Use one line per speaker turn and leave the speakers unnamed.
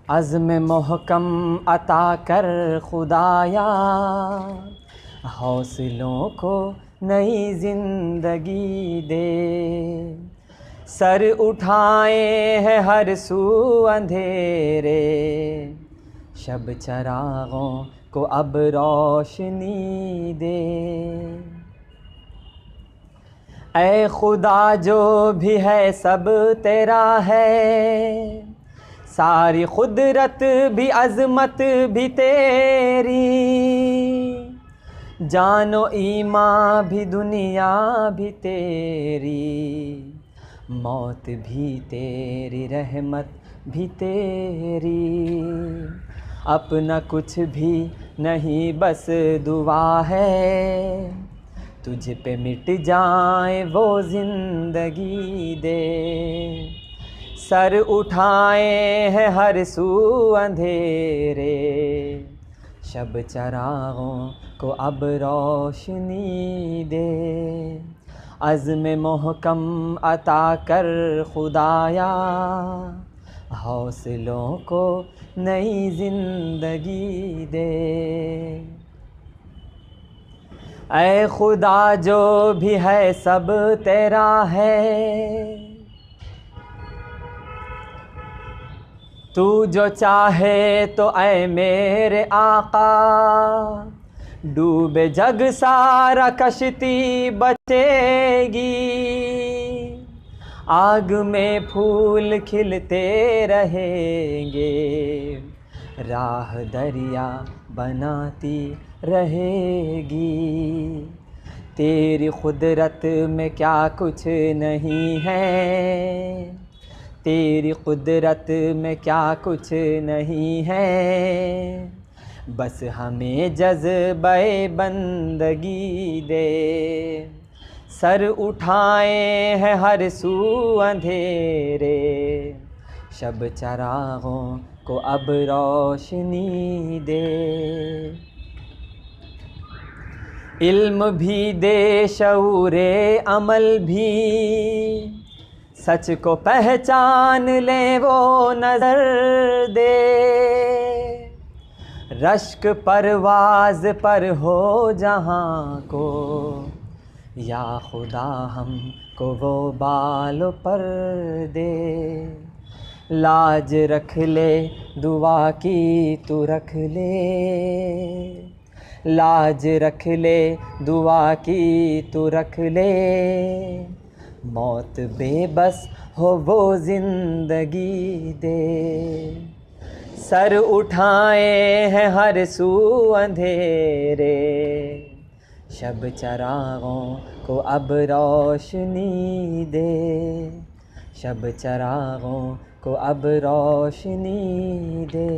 عزم محکم عطا کر خدایا، حوصلوں کو نئی زندگی دے۔ سر اٹھائے ہیں ہر سو اندھیرے، شب چراغوں کو اب روشنی دے۔ اے خدا جو بھی ہے سب تیرا ہے، ساری قدرت بھی عظمت بھی تیری، جان و ایمان بھی دنیا بھی تیری، موت بھی تیری رحمت بھی تیری۔ اپنا کچھ بھی نہیں بس دعا ہے، تجھ پہ مٹ جائیں وہ زندگی دے۔ سر اٹھائے ہیں ہر سو اندھیرے، شب چراغوں کو اب روشنی دے۔ عزم محکم عطا کر خدایا، حوصلوں کو نئی زندگی دے۔ اے خدا جو بھی ہے سب تیرا ہے، تو جو چاہے تو اے میرے آقا، ڈوبے جگ سارا کشتی بچے گی، آگ میں پھول کھلتے رہیں گے، راہ دریا بناتی رہے گی۔ تیری قدرت میں کیا کچھ نہیں ہے، تیری قدرت میں کیا کچھ نہیں ہے، بس ہمیں جذبہ بندگی دے۔ سر اٹھائے ہیں ہر سو اندھیرے، شب چراغوں کو اب روشنی دے۔ علم بھی دے شعور عمل بھی، سچ کو پہچان لے وہ نظر دے۔ رشک پرواز پر ہو جہاں کو، یا خدا ہم کو وہ بال پر دے۔ لاج رکھ لے دعا کی تو رکھ لے، لاج رکھ لے دعا کی تو رکھ لے، موت بے بس ہو وہ زندگی دے۔ سر اٹھائے ہیں ہر سو اندھیرے، شب چراغوں کو اب روشنی دے۔ شب چراغوں کو اب روشنی دے۔